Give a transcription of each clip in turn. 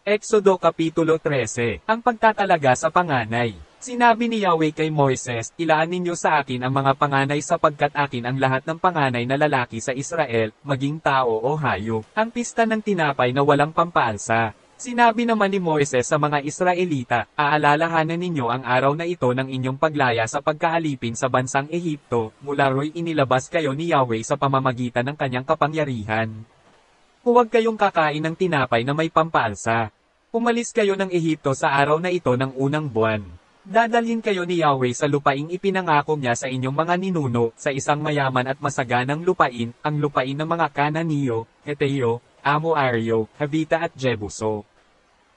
Exodo Kapitulo 13, Ang pagtatalaga sa panganay. Sinabi ni Yahweh kay Moises, ilaan ninyo sa akin ang mga panganay sapagkat akin ang lahat ng panganay na lalaki sa Israel, maging tao o hayop. Ang pista ng tinapay na walang pampaalsa. Sinabi naman ni Moises sa mga Israelita, aalalahanan ninyo ang araw na ito ng inyong paglaya sa pagkaalipin sa bansang Ehipto, mula ro'y inilabas kayo ni Yahweh sa pamamagitan ng kanyang kapangyarihan. Huwag kayong kakain ng tinapay na may pampaalsa. Umalis kayo ng Ehipto sa araw na ito ng unang buwan. Dadalhin kayo ni Yahweh sa lupaing ipinangako niya sa inyong mga ninuno, sa isang mayaman at masaganang lupain, ang lupain ng mga Kananiyo, Heteo, Amoaryo, Havita at Jebuso.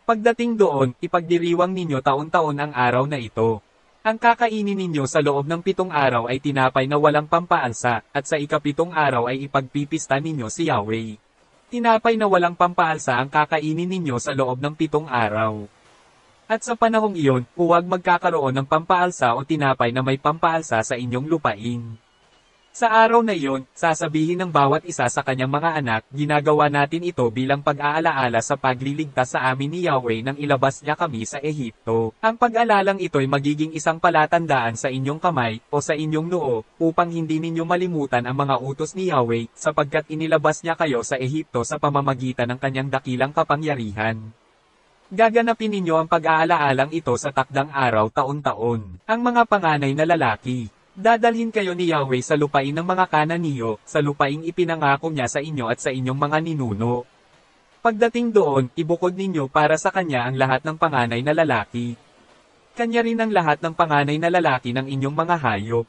Pagdating doon, ipagdiriwang ninyo taon-taon ang araw na ito. Ang kakainin ninyo sa loob ng 7 araw ay tinapay na walang pampaalsa, at sa ika-7 araw ay ipagpipista ninyo si Yahweh. Tinapay na walang pampaalsa ang kakainin ninyo sa loob ng 7 araw. At sa panahong iyon, huwag magkakaroon ng pampaalsa o tinapay na may pampaalsa sa inyong lupain. Sa araw na iyon, sasabihin ng bawat isa sa kanyang mga anak, ginagawa natin ito bilang pag-aalaala sa pagliligtas sa amin ni Yahweh nang ilabas niya kami sa Ehipto. Ang pag-alalang ito'y magiging isang palatandaan sa inyong kamay o sa inyong noo, upang hindi ninyo malimutan ang mga utos ni Yahweh, sapagkat inilabas niya kayo sa Ehipto sa pamamagitan ng kanyang dakilang kapangyarihan. Gaganapin ninyo ang pag-aalaalang ito sa takdang araw taon-taon. Ang mga panganay na lalaki. Dadalhin kayo ni Yahweh sa lupain ng mga Kananiyo, sa lupaing ipinangako niya sa inyo at sa inyong mga ninuno. Pagdating doon, ibukod ninyo para sa kanya ang lahat ng panganay na lalaki. Kanya rin ang lahat ng panganay na lalaki ng inyong mga hayop.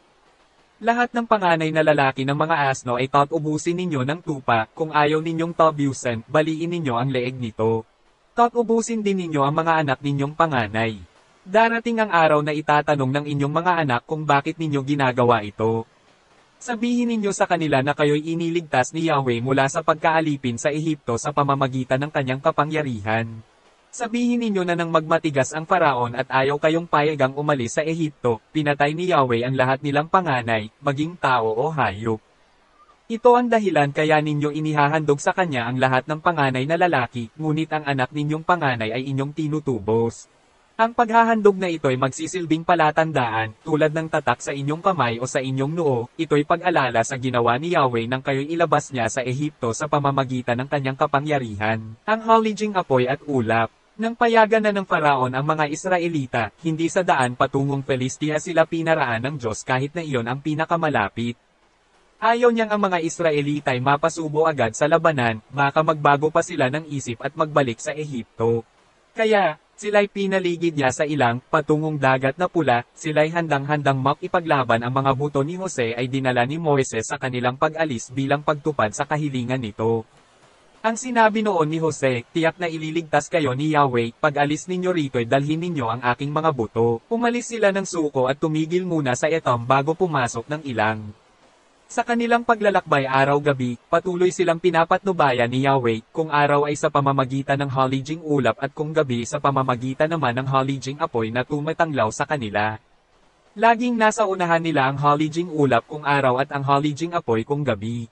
Lahat ng panganay na lalaki ng mga asno ay ubusin ninyo ng tupa, kung ayaw ninyong tabusan, baliin ninyo ang leeg nito. Ubusin din ninyo ang mga anak ninyong panganay. Darating ang araw na itatanong ng inyong mga anak kung bakit ninyo ginagawa ito. Sabihin ninyo sa kanila na kayo'y iniligtas ni Yahweh mula sa pagkaalipin sa Ehipto sa pamamagitan ng kanyang kapangyarihan. Sabihin ninyo na nang magmatigas ang Faraon at ayaw kayong payagang umalis sa Ehipto, pinatay ni Yahweh ang lahat nilang panganay, maging tao o hayop. Ito ang dahilan kaya ninyo inihahandog sa kanya ang lahat ng panganay na lalaki, ngunit ang anak ninyong panganay ay inyong tinutubos. Ang paghahandog na ito'y magsisilbing palatandaan, tulad ng tatak sa inyong kamay o sa inyong noo, ito'y pag-alala sa ginawa ni Yahweh nang kayo'y ilabas niya sa Ehipto sa pamamagitan ng kanyang kapangyarihan. Ang haliging apoy at ulap. Nang payagan na ng Faraon ang mga Israelita, hindi sa daan patungong Pelistia sila pinaraan ng Diyos kahit na iyon ang pinakamalapit. Ayaw niyang ang mga Israelita ay mapasubo agad sa labanan, baka magbago pa sila ng isip at magbalik sa Ehipto. Kaya, sila'y pinaligid niya sa ilang, patungong dagat na pula, sila'y handang-handang makipaglaban ang mga buto ni Jose ay dinala ni Moises sa kanilang pag-alis bilang pagtupad sa kahilingan nito. Ang sinabi noon ni Jose, tiyak na ililigtas kayo ni Yahweh, pag-alis ninyo rito'y dalhin ninyo ang aking mga buto. Umalis sila ng suko at tumigil muna sa Etam bago pumasok ng ilang. Sa kanilang paglalakbay araw-gabi, patuloy silang pinapatnubayan ni Yahweh, kung araw ay sa pamamagitan ng haliging ulap at kung gabi sa pamamagitan naman ng haliging apoy na tumatanglaw sa kanila. Laging nasa unahan nila ang haliging ulap kung araw at ang haliging apoy kung gabi.